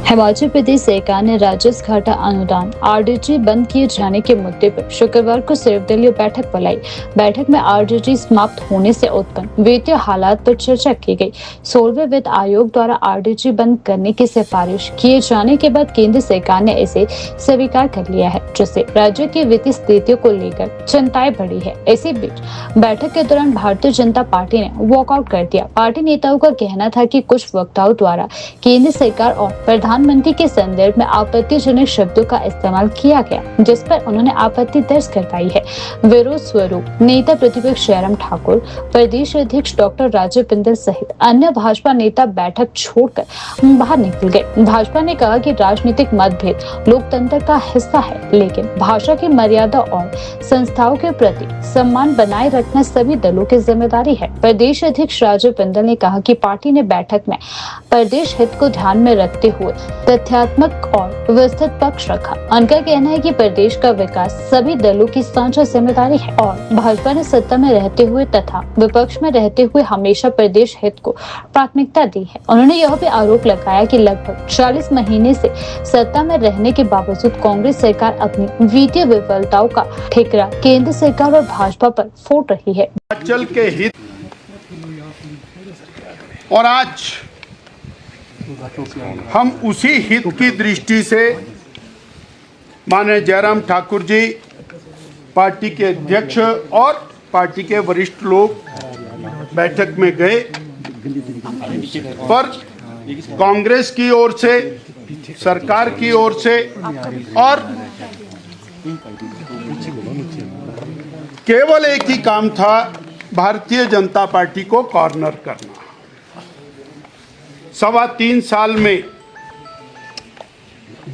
हिमाचल प्रदेश सरकार ने राजस्व घाटा अनुदान आरडीटी बंद किए जाने के मुद्दे पर शुक्रवार को सर्वदलीय बैठक बुलाई। बैठक में आरडीटी समाप्त होने से उत्पन्न वित्तीय हालात पर चर्चा की गई। 16वें वित्त आयोग द्वारा आरडीटी बंद करने की सिफारिश किए जाने के बाद केंद्र सरकार ने इसे स्वीकार कर लिया है, जिससे राज्य की वित्तीय स्थितियों को लेकर चिंताएं बढ़ी है। इसी बीच बैठक के दौरान भारतीय जनता पार्टी ने वॉकआउट कर दिया। पार्टी नेताओं का कहना था कि कुछ वक्ताओं द्वारा केंद्र सरकार और प्रधानमंत्री के संदर्भ में आपत्तिजनक शब्दों का इस्तेमाल किया गया, जिस पर उन्होंने आपत्ति दर्ज करवाई है। विरोध स्वरूप नेता प्रतिपक्ष जयराम ठाकुर, प्रदेश अध्यक्ष डॉक्टर राजीव बिंदल सहित अन्य भाजपा नेता बैठक छोड़कर बाहर निकल गए। भाजपा ने कहा कि राजनीतिक मतभेद लोकतंत्र का हिस्सा है, लेकिन भाषा की मर्यादा और संस्थाओं के प्रति सम्मान बनाए रखना सभी दलों की जिम्मेदारी है। प्रदेश अध्यक्ष राजीव बिंदल ने कहा कि पार्टी ने बैठक में प्रदेश हित को ध्यान में रखते हुए तथ्यात्मक और विस्तृत पक्ष रखा। उनका कहना है कि प्रदेश का विकास सभी दलों की साझा जिम्मेदारी है और भाजपा ने सत्ता में रहते हुए तथा विपक्ष में रहते हुए हमेशा प्रदेश हित को प्राथमिकता दी है। उन्होंने यह भी आरोप लगाया कि लगभग 40 महीने से सत्ता में रहने के बावजूद कांग्रेस सरकार अपनी वित्तीय विफलताओं का ठिकरा केंद्र सरकार और भाजपा पर फोड़ रही है। हिमाचल के हित और आज हम उसी हित की दृष्टि से माननीय जयराम ठाकुर जी, पार्टी के अध्यक्ष और पार्टी के वरिष्ठ लोग बैठक में गए, पर कांग्रेस की ओर से, सरकार की ओर से और केवल एक ही काम था, भारतीय जनता पार्टी को कॉर्नर करना। 3.25 साल में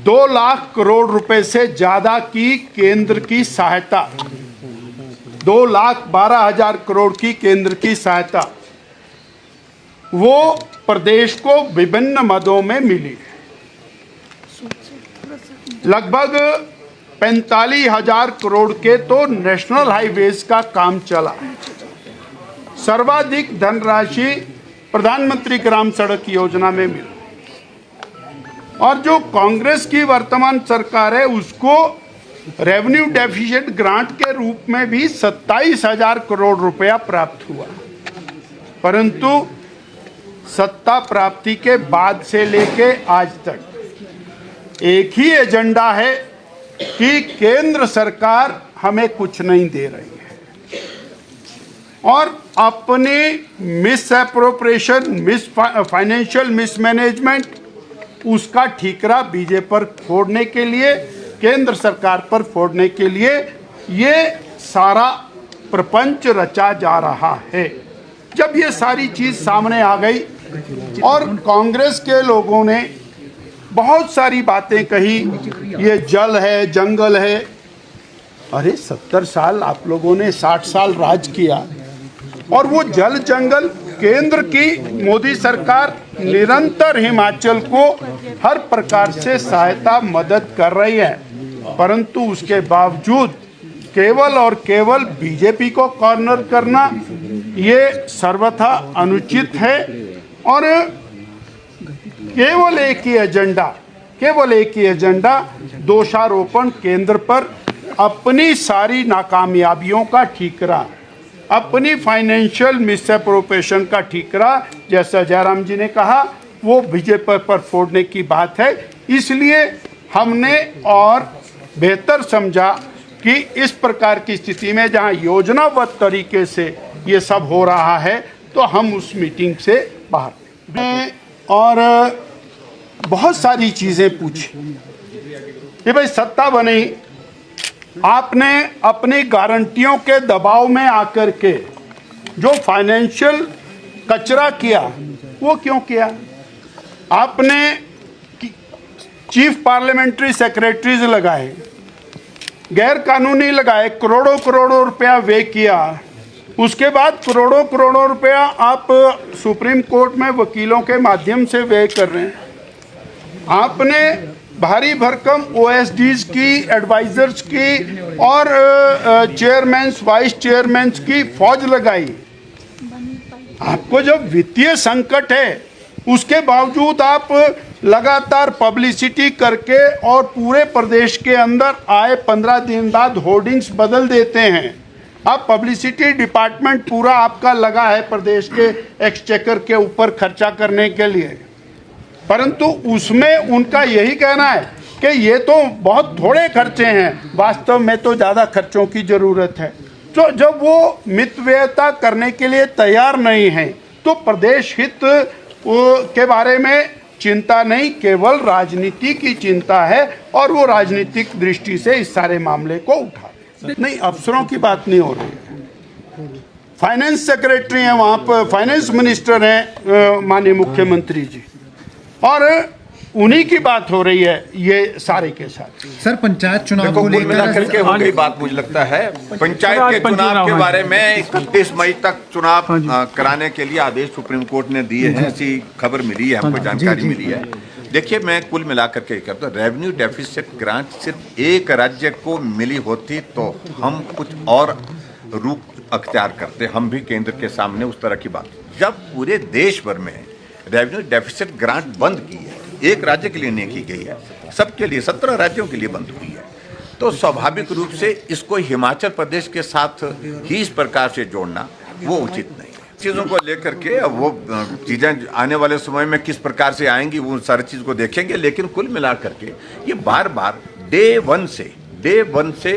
2 लाख करोड़ रुपए से ज्यादा की केंद्र की सहायता, 2,12,000 करोड़ की केंद्र की सहायता वो प्रदेश को विभिन्न मदों में मिली। लगभग 45,000 करोड़ के तो नेशनल हाईवेज का काम चला। सर्वाधिक धनराशि प्रधानमंत्री ग्राम सड़क योजना में मिली और जो कांग्रेस की वर्तमान सरकार है उसको रेवेन्यू डेफिसिट ग्रांट के रूप में भी 27,000 करोड़ रुपया प्राप्त हुआ। परंतु सत्ता प्राप्ति के बाद से लेके आज तक एक ही एजेंडा है कि केंद्र सरकार हमें कुछ नहीं दे रही है और अपने मिस एप्रोप्रिएशन, फाइनेंशियल मिसमैनेजमेंट, उसका ठीकरा बीजेपी पर फोड़ने के लिए, केंद्र सरकार पर फोड़ने के लिए ये सारा प्रपंच रचा जा रहा है। जब ये सारी चीज सामने आ गई और कांग्रेस के लोगों ने बहुत सारी बातें कही, ये जल है, जंगल है। अरे 70 साल आप लोगों ने 60 साल राज किया और वो जल जंगल, केंद्र की मोदी सरकार निरंतर हिमाचल को हर प्रकार से सहायता मदद कर रही है, परंतु उसके बावजूद केवल और केवल बीजेपी को कॉर्नर करना ये सर्वथा अनुचित है और केवल एक ही एजेंडा दोषारोपण, केंद्र पर अपनी सारी नाकामयाबियों का ठीकरा, अपनी फाइनेंशियल मिसएप्रोप्रिएशन का ठीकरा, जैसा जयराम जी ने कहा, वो बीजेपी पर फोड़ने की बात है। इसलिए हमने और बेहतर समझा कि इस प्रकार की स्थिति में जहां योजनाबद्ध तरीके से ये सब हो रहा है तो हम उस मीटिंग से बाहर और बहुत सारी चीज़ें पूछी कि भाई सत्ता बनी, आपने अपनी गारंटियों के दबाव में आकर के जो फाइनेंशियल कचरा किया वो क्यों किया? आपने चीफ पार्लियामेंट्री सेक्रेटरीज लगाए, गैर कानूनी लगाए, करोड़ों करोड़ों रुपया व्यय किया। उसके बाद करोड़ों करोड़ों रुपया आप सुप्रीम कोर्ट में वकीलों के माध्यम से व्यय कर रहे हैं। आपने भारी भरकम ओएसडीज की, एडवाइजर्स की और चेयरमैन्स, वाइस चेयरमैन्स की फौज लगाई। आपको जब वित्तीय संकट है उसके बावजूद आप लगातार पब्लिसिटी करके और पूरे प्रदेश के अंदर आए 15 दिन बाद होर्डिंग्स बदल देते हैं। अब पब्लिसिटी डिपार्टमेंट पूरा आपका लगा है प्रदेश के एक्सचेकर के ऊपर खर्चा करने के लिए, परंतु उसमें उनका यही कहना है कि ये तो बहुत थोड़े खर्चे हैं, वास्तव में तो ज़्यादा खर्चों की ज़रूरत है। तो जब वो मितव्ययता करने के लिए तैयार नहीं है तो प्रदेश हित के बारे में चिंता नहीं, केवल राजनीति की चिंता है और वो राजनीतिक दृष्टि से इस सारे मामले को उठा नहीं। अफसरों की बात नहीं हो रही है। फाइनेंस सेक्रेटरी हैं वहाँ पर, फाइनेंस मिनिस्टर हैं माननीय मुख्यमंत्री जी, और उन्हीं की बात हो रही है ये सारे के साथ। सर पंचायत चुनाव को कुल मिलाकर लेकर के हो गई बात, मुझे लगता है पंचायत के चुनाव के बारे में 31 मई तक चुनाव कराने के लिए आदेश सुप्रीम कोर्ट ने दिए हैं, ऐसी खबर मिली है, हमको जानकारी मिली है। देखिए, मैं कुल मिलाकर के कहता हूँ, रेवेन्यू डेफिसिट ग्रांट सिर्फ एक राज्य को मिली होती तो हम कुछ और रूप अख्तियार करते, हम भी केंद्र के सामने उस तरह की बात। जब पूरे देश भर में रेवेन्यू डेफिसिट ग्रांट बंद की है, एक राज्य के लिए नहीं की गई है, सबके लिए 17 राज्यों के लिए बंद हुई है, तो स्वाभाविक रूप से इसको हिमाचल प्रदेश के साथ ही इस प्रकार से जोड़ना वो उचित नहीं है। चीज़ों को लेकर के अब वो चीज़ें आने वाले समय में किस प्रकार से आएंगी वो सारी चीज़ को देखेंगे, लेकिन कुल मिलाकर के ये बार बार डे वन से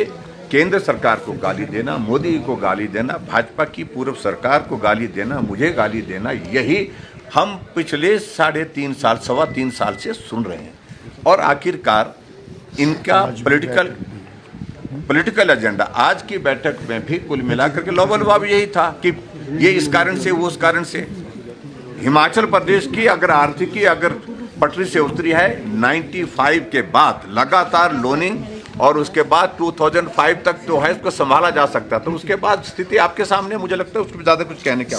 केंद्र सरकार को गाली देना, मोदी को गाली देना, भाजपा की पूर्व सरकार को गाली देना, मुझे गाली देना, यही हम पिछले 3.5 साल 3.25 साल से सुन रहे हैं। और आखिरकार इनका पॉलिटिकल एजेंडा आज की बैठक में भी कुल मिलाकर के लौबलवाब यही था कि ये इस कारण से, वो उस कारण से। हिमाचल प्रदेश की अगर आर्थिकी अगर पटरी से उतरी है 95 के बाद लगातार लोनिंग, और उसके बाद 2005 तक तो है इसको संभाला जा सकता, तो उसके बाद स्थिति आपके सामने, मुझे लगता है उसको ज़्यादा कुछ कहने की